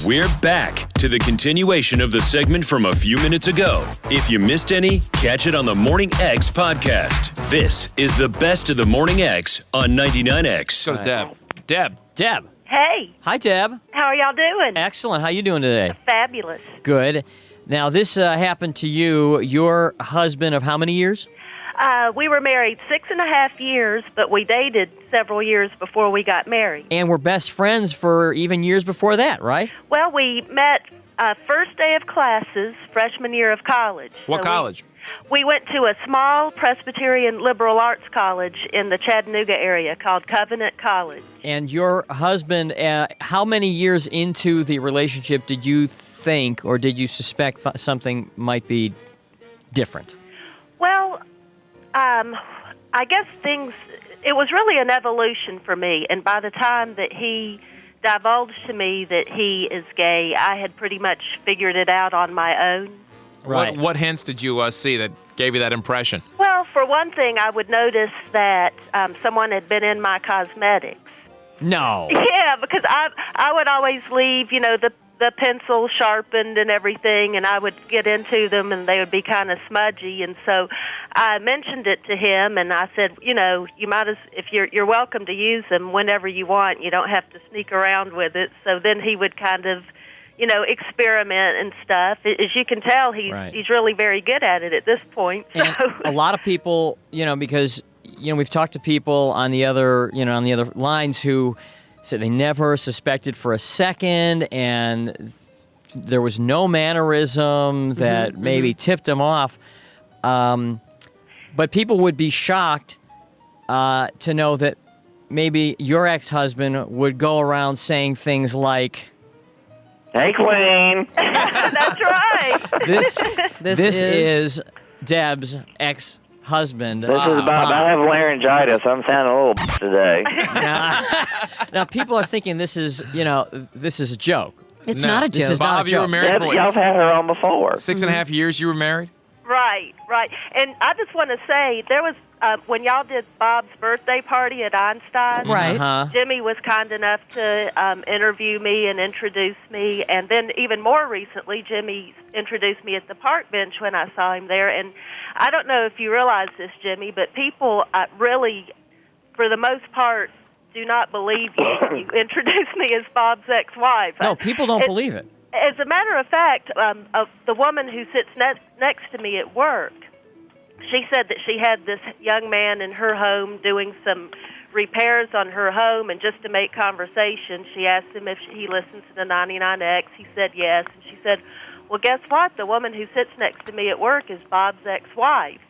We're back to the continuation of the segment from a few minutes ago. If you missed any, catch it on the Morning X podcast. This is the best of the Morning X on 99X. Go to Deb. Deb. Hey, Hi, Deb. how are y'all doing? Excellent. How you doing today? Fabulous. Good. Now, this happened to you, your husband of how many years? We were married 6.5 years, but we dated several years before we got married. And we're best friends for even years before that, right? Well, we met first day of classes, freshman year of college. What college? We went to a small Presbyterian liberal arts college in the Chattanooga area called Covenant College. And your husband, how many years into the relationship did you think or did you suspect something might be different? Well, I guess it was really an evolution for me. And by the time that he divulged to me that he is gay, I had pretty much figured it out on my own. Right. What hints did you see that gave you that impression? Well, for one thing, I would notice that someone had been in my cosmetics. No. Yeah, because I would always leave, the pencil sharpened and everything, and I would get into them, and they would be kind of smudgy. And so I mentioned it to him, and I said, you might if you're welcome to use them whenever you want. You don't have to sneak around with it. So then he would kind of, experiment and stuff. As you can tell, he's really very good at it at this point. So. And a lot of people, because we've talked to people on the other lines who said they never suspected for a second, and there was no mannerism that maybe tipped them off. But people would be shocked to know that maybe your ex-husband would go around saying things like, "Hey, Queen." That's right. This is Deb's ex-husband. This is Bob. I have laryngitis. I'm sounding a little today. Now, people are thinking this is a joke. It's not a joke. This is not Bob, a you were joke. married for Y'all have had her on before. 6.5 years you were married? Right. And I just want to say, there was, when y'all did Bob's birthday party at Einstein, Right. Uh-huh. Jimmy was kind enough to interview me and introduce me. And then even more recently, Jimmy introduced me at the park bench when I saw him there. And I don't know if you realize this, Jimmy, but people really, for the most part, do not believe you. You introduced me as Bob's ex-wife. No, people don't believe it. As a matter of fact, the woman who sits next to me at work, she said that she had this young man in her home doing some repairs on her home, and just to make conversation, she asked him if he listens to the 99X. He said yes, and she said, well, guess what? The woman who sits next to me at work is Bob's ex-wife.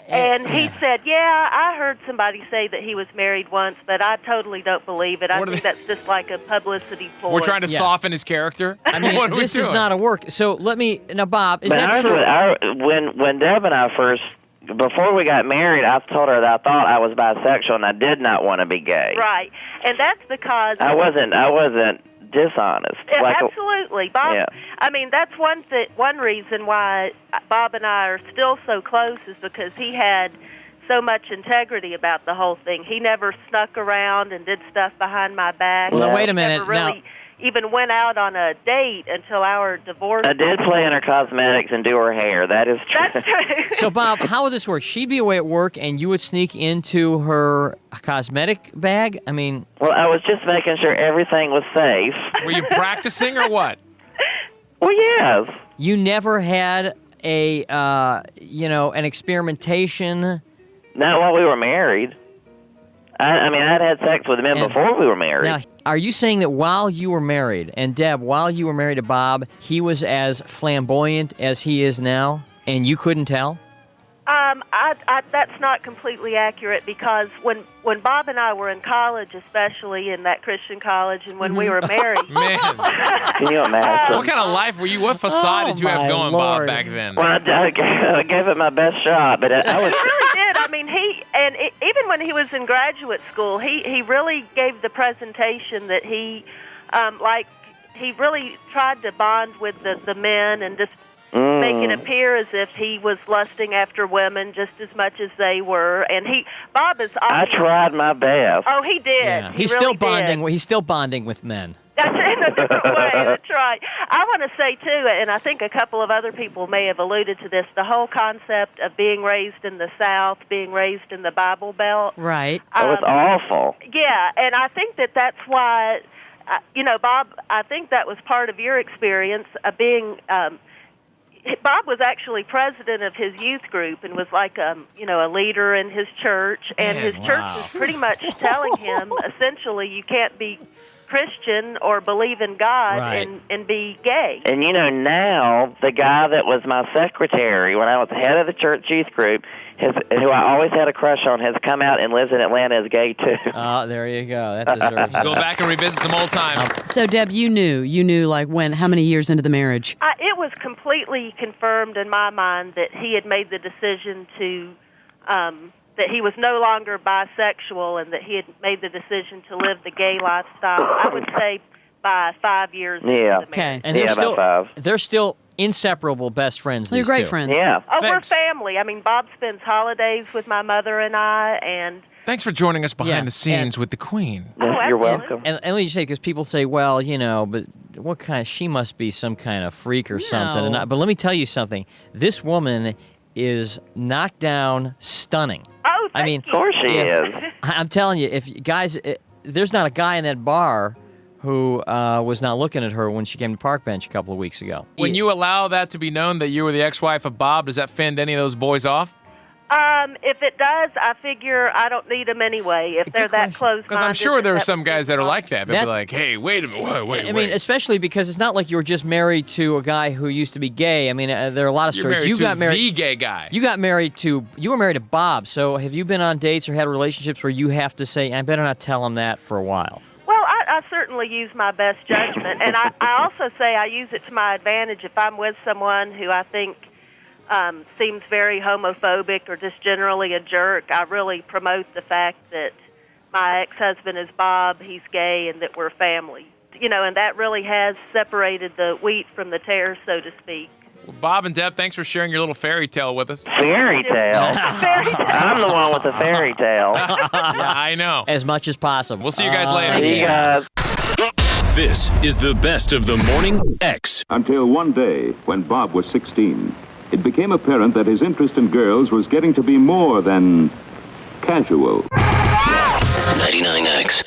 And he said, yeah, I heard somebody say that he was married once, but I totally don't believe it. I think that's just like a publicity ploy. We're trying to soften his character? I mean, What are we this is doing? not a work. So now, Bob, is But that true? when Deb and I first, before we got married, I told her that I thought I was bisexual and I did not want to be gay. Right. And that's because... I wasn't dishonest. Yeah, absolutely, Bob. Yeah. I mean, that's one reason why Bob and I are still so close is because he had so much integrity about the whole thing. He never snuck around and did stuff behind my back. Well, now, wait a He minute. never really even went out on a date until our divorce. I did play in her cosmetics and do her hair. That is true. That's true. So, Bob, how would this work? She'd be away at work, and you would sneak into her cosmetic bag? I mean... Well, I was just making sure everything was safe. Were you practicing or what? Well, yes. You never had an experimentation? Not while we were married. I mean, I'd had sex with men before we were married. Now, are you saying that while you were married, and Deb, while you were married to Bob, he was as flamboyant as he is now, and you couldn't tell? That's not completely accurate, because when Bob and I were in college, especially in that Christian college, and when we were married... Man, Can you imagine? what kind of life were you? What facade did you have my going, Bob, Lord. back then? Well, I gave it my best shot, but I was... He really did. I mean, even when he was in graduate school, he really gave the presentation that he really tried to bond with the men and just make it appear as if he was lusting after women just as much as they were. And Bob is... I tried my best. Oh, he did. Yeah. He He's really still bonding. did. He's still bonding with men. That's in a different way. That's right. I want to say, too, and I think a couple of other people may have alluded to this, the whole concept of being raised in the South, being raised in the Bible Belt. Right. It was awful. Yeah, and I think that's why, Bob, I think that was part of your experience of being... Bob was actually president of his youth group and was like, a leader in his church. And Man, his church was pretty much telling him, essentially, you can't be Christian or believe in God Right. and be gay. And now the guy that was my secretary when I was head of the church youth group, who I always had a crush on, has come out and lives in Atlanta as gay too. Oh, there you go. That deserves it. Go back and revisit some old times. So, Deb, you knew like when, how many years into the marriage? It was completely confirmed in my mind that he had made the decision to, that he was no longer bisexual and that he had made the decision to live the gay lifestyle, I would say by 5 years into the marriage. Okay. And Yeah, about 5. they're still inseparable best friends. They're these great two. friends. Yeah. Oh, Thanks. we're family. I mean, Bob spends holidays with my mother and I, and... Thanks for joining us behind Yeah, the scenes and- with the Queen. You're welcome. And let me just say, because people say, well, but what kind? She must be some kind of freak or something. No. But let me tell you something. This woman is knocked down, stunning. Oh, I mean, Of course she is. I'm telling you, there's not a guy in that bar who was not looking at her when she came to Park Bench a couple of weeks ago. When you allow that to be known that you were the ex-wife of Bob, does that fend any of those boys off? If it does, I figure I don't need them anyway. If they're that close-minded. Because I'm sure there are that some guys that are like that. They'll be That's- like, hey, wait a minute, wait. I mean, especially because it's not like you were just married to a guy who used to be gay. I mean, there are a lot of You're stories. married You to got married. the gay guy. You were married to Bob. So have you been on dates or had relationships where you have to say, I better not tell him that for a while? Well, I certainly use my best judgment, and I also say I use it to my advantage if I'm with someone who I think seems very homophobic or just generally a jerk. I really promote the fact that my ex-husband is Bob, he's gay, and that we're family. And that really has separated the wheat from the tare, so to speak. Well, Bob and Deb, thanks for sharing your little fairy tale with us. Fairy tale. I'm the one with the fairy tale. Yeah, I know. As much as possible. We'll see you guys later. See you guys. This is the best of the Morning X. Until one day, when Bob was 16, it became apparent that his interest in girls was getting to be more than casual. 99X.